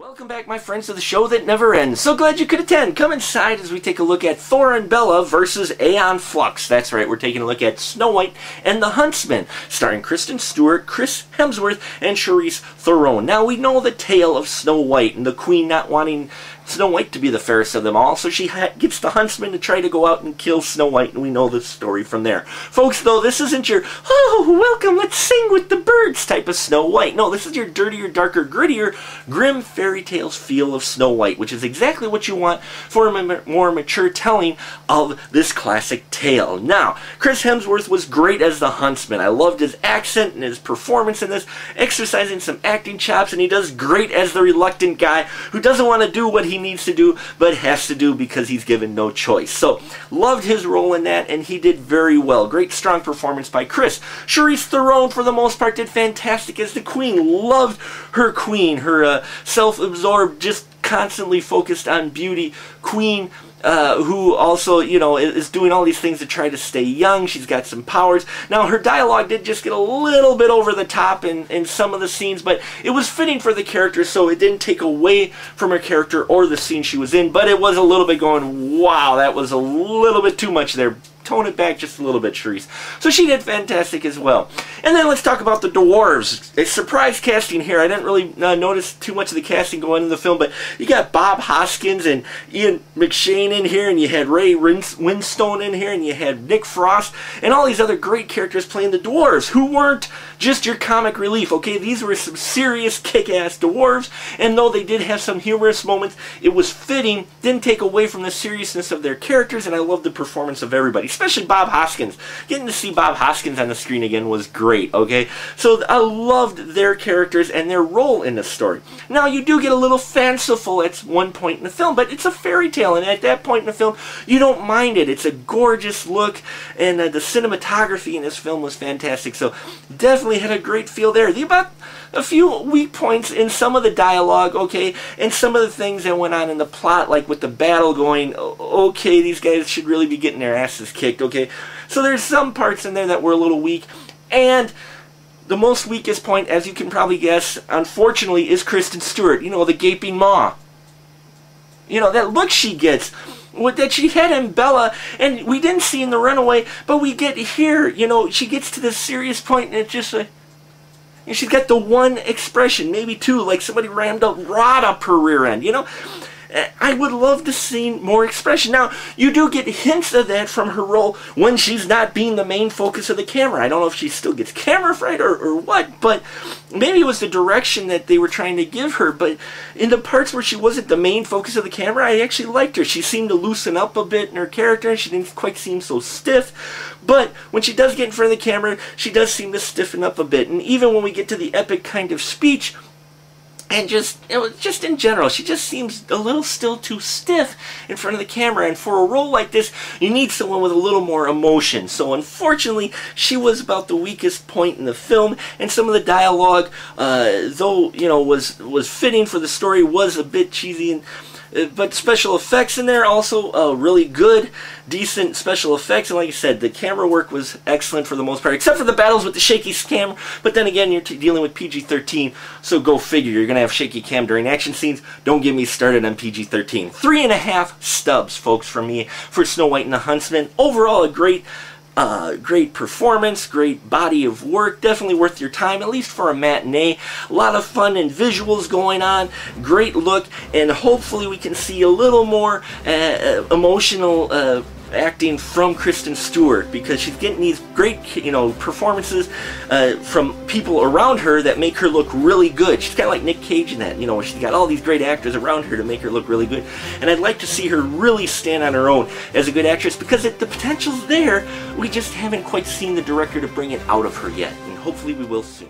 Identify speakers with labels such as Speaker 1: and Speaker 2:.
Speaker 1: Welcome back, my friends, to the show that never ends. So glad you could attend. Come inside as we take a look at Thor and Bella versus Aeon Flux. That's right, we're taking a look at Snow White and the Huntsman, starring Kristen, Stewart, Chris Hemsworth, and Charlize Theron. Now, we know the tale of Snow White and the Queen not wanting Snow White to be the fairest of them all, so she gets the Huntsman to try to go out and kill Snow White, and we know the story from there. Folks, though, this isn't your, oh, welcome, let's sing with the birds type of Snow White. No, this is your dirtier, darker, grittier, grim fairy tales feel of Snow White, which is exactly what you want for a more mature telling of this classic tale. Now, Chris Hemsworth was great as the Huntsman. I loved his accent and his performance in this, exercising some acting chops, and he does great as the reluctant guy who doesn't want to do what he needs to do, but has to do because he's given no choice. So, loved his role in that, and he did very well. Great, strong performance by Chris. Charlize Theron, for the most part, did fantastic as the Queen. Loved her Queen, her self-absorbed, just constantly focused on beauty Queen, who also, you know, is doing all these things to try to stay young. She's got some powers. Now, her dialogue did just get a little bit over the top in some of the scenes, but it was fitting for the character, so it didn't take away from her character or the scene she was in, but it was a little bit going, wow, that was a little bit too much there. Tone it back just a little bit, Charlize. So she did fantastic as well. And then let's talk about the dwarves. A surprise casting here. I didn't really notice too much of the casting going into the film, but you got Bob Hoskins and Ian McShane in here, and you had Ray Winstone in here, and you had Nick Frost, and all these other great characters playing the dwarves, who weren't just your comic relief, okay? These were some serious kick-ass dwarves, and though they did have some humorous moments, it was fitting, didn't take away from the seriousness of their characters, and I loved the performance of everybody, especially Bob Hoskins. Getting to see Bob Hoskins on the screen again was great, okay? So I loved their characters and their role in the story. Now, you do get a little fanciful at one point in the film, but it's a fairy tale, and at that point in the film, you don't mind it. It's a gorgeous look, and the cinematography in this film was fantastic, so definitely had a great feel there. About a few weak points in some of the dialogue, okay, and some of the things that went on in the plot, like with the battle going, okay, these guys should really be getting their asses kicked, okay? So there's some parts in there that were a little weak, and the most weakest point, as you can probably guess, unfortunately, is Kristen Stewart, you know, the gaping maw. You know, that look she gets, that she had in Bella, and we didn't see in The Runaway, but we get here, you know, she gets to this serious point, and it's just like, and she's got the one expression, maybe two, like somebody rammed a rod up her rear end, you know? I would love to see more expression. Now, you do get hints of that from her role when she's not being the main focus of the camera. I don't know if she still gets camera fright or what, but maybe it was the direction that they were trying to give her. But in the parts where she wasn't the main focus of the camera, I actually liked her. She seemed to loosen up a bit in her character, and she didn't quite seem so stiff. But when she does get in front of the camera, she does seem to stiffen up a bit. And even when we get to the epic kind of speech, and just in general, she just seems a little still too stiff in front of the camera. And for a role like this, you need someone with a little more emotion. So unfortunately, she was about the weakest point in the film. And some of the dialogue, though, you know, was fitting for the story, was a bit cheesy. And but special effects in there also really good, decent special effects, and like I said, the camera work was excellent for the most part, except for the battles with the shaky cam. But then again, you're dealing with PG-13, so go figure. You're gonna have shaky cam during action scenes. Don't get me started on PG-13. 3.5 stubs, folks, from me for Snow White and the Huntsman. Overall, a great performance, great body of work, definitely worth your time, at least for a matinee. A lot of fun and visuals going on, great look, and hopefully we can see a little more emotional acting from Kristen Stewart, because she's getting these great, you know, performances from people around her that make her look really good. She's kind of like Nick Cage in that, you know, she's got all these great actors around her to make her look really good, and I'd like to see her really stand on her own as a good actress, because the potential's there. We just haven't quite seen the director to bring it out of her yet, and hopefully we will soon.